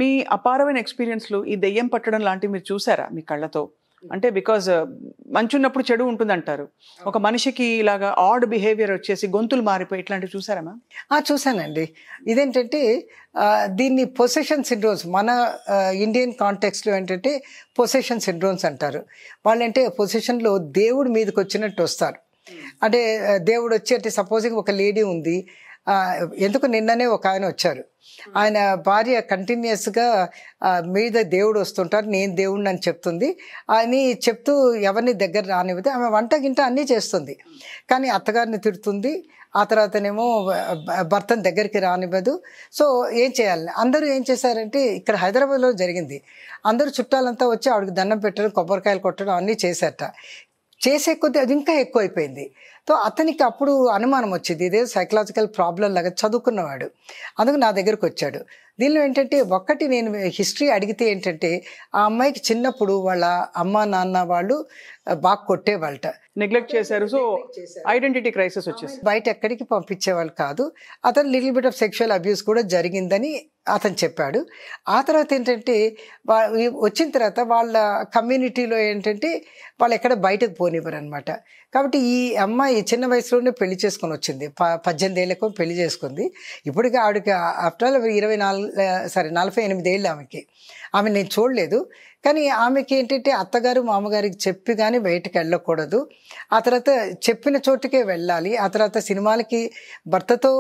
మీ అపారమైన ఎక్స్‌పీరియన్స్‌లు ఈ దెయ్యం పట్టడం లాంటివి మీరు చూసారా మీ కళ్ళతో? అంటే బికాజ్ మంచున్నప్పుడు చెడు ఉంటుందంటారు. ఒక మనిషికి ఇలాగా ఆడ్ బిహేవియర్ వచ్చేసి గొంతులు మారిపోయి ఇట్లాంటివి చూసారా మ్యామ్? చూసానండి. ఇదేంటంటే దీన్ని పొసెషన్ సిండ్రోమ్స్ మన ఇండియన్ కాంటెక్స్‌లో ఏంటంటే పొసెషన్ సిండ్రోమ్స్ అంటారు. వాళ్ళంటే పొసెషన్‌లో దేవుడి మీదకొచ్చినట్టు వస్తారు. అంటే దేవుడు వచ్చి అంటే సపోజింగ్ ఒక లేడీ ఉంది. ఎందుకు నిన్ననే ఒక ఆయన వచ్చారు. ఆయన భార్య కంటిన్యూస్‌గా మీద దేవుడు వస్తుంటారు, నేను దేవుడిని అని చెప్తుంది అని చెప్తూ ఎవరిని దగ్గర రానివ్వదు. ఆమె వంట గింట అన్నీ చేస్తుంది, కానీ అత్తగారిని తిడుతుంది. ఆ తర్వాతనేమో భర్తను దగ్గరికి రానివ్వదు. సో ఏం చేయాలి? అందరూ ఏం చేశారంటే ఇక్కడ హైదరాబాద్లో జరిగింది. అందరూ చుట్టాలంతా వచ్చి ఆవిడకి దండం పెట్టడం, కొబ్బరికాయలు కొట్టడం అన్నీ చేశారట. చేసే కొద్దీ అది ఇంకా ఎక్కువైపోయింది. సో అతనికి అప్పుడు అనుమానం వచ్చింది, ఇదే సైకలాజికల్ ప్రాబ్లం లాగా. చదువుకున్నవాడు, అందుకు నా దగ్గరకు వచ్చాడు. దీనిలో ఏంటంటే ఒక్కటి నేను హిస్టరీ అడిగితే ఏంటంటే ఆ అమ్మాయికి చిన్నప్పుడు వాళ్ళ అమ్మ నాన్న వాళ్ళు బాగా కొట్టేవాళ్ళట, నెగ్లెక్ట్ చేశారు. సో ఐడెంటిటీ క్రైసిస్ వచ్చేసి బయట ఎక్కడికి పంపించేవాళ్ళు కాదు. అతను little bit of sexual abuse కూడా జరిగిందని అతను చెప్పాడు. ఆ తర్వాత ఏంటంటే వచ్చిన తర్వాత వాళ్ళ కమ్యూనిటీలో ఏంటంటే వాళ్ళు ఎక్కడ బయటకు పోనివ్వరు అనమాట. కాబట్టి ఈ అమ్మాయి చిన్న వయసులోనే పెళ్లి చేసుకొని వచ్చింది. 18 ఏళ్ళకు పెళ్లి చేసుకుంది. ఇప్పటికీ ఆవిడకి ఆఫ్టర్ 48 ఏళ్ళు ఆమెకి. ఆమె నేను చూడలేదు, కానీ ఆమెకి ఏంటంటే అత్తగారు మామగారికి చెప్పి కానీ బయటకు వెళ్ళకూడదు. ఆ తర్వాత చెప్పిన చోటుకే వెళ్ళాలి. ఆ తర్వాత సినిమాలకి భర్తతో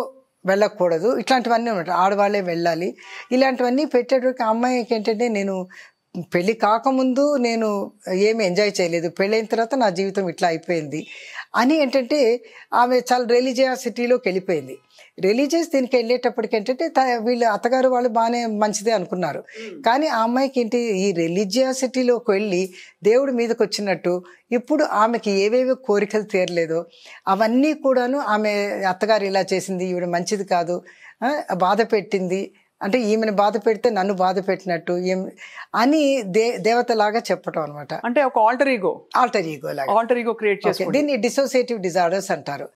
వెళ్ళకూడదు. ఇట్లాంటివన్నీ ఉన్నాయి. ఆడవాళ్ళే వెళ్ళాలి. ఇలాంటివన్నీ పెట్టేటప్పుడు అమ్మాయికి ఏంటంటే నేను పెళ్ళి కాకముందు నేను ఏమి ఎంజాయ్ చేయలేదు, పెళ్ళైన తర్వాత నా జీవితం ఇట్లా అయిపోయింది అని ఏంటంటే ఆమె చాలా రిలీజియాసిటీలోకి వెళ్ళిపోయింది. రిలీజియస్ దీనికి వెళ్ళేటప్పటికి ఏంటంటే వీళ్ళు అత్తగారు వాళ్ళు బాగానే మంచిదే అనుకున్నారు, కానీ ఆ అమ్మాయికి ఏంటి ఈ రిలీజియాసిటీలోకి వెళ్ళి దేవుడి మీదకి వచ్చినట్టు ఇప్పుడు ఆమెకి ఏవేవో కోరికలు తీరలేదో అవన్నీ కూడాను ఆమె అత్తగారు ఇలా చేసింది, ఈవిడ మంచిది కాదు, బాధ పెట్టింది, అంటే ఈమెను బాధ పెడితే నన్ను బాధ పెట్టినట్టు అని దేవతలాగా చెప్పటం అనమాట. అంటే ఒక ఆల్టర్ ఈగో లాగా క్రియేట్ చేసి దీన్ని డిసోసియేటివ్ డిజార్డర్స్ అంటారు.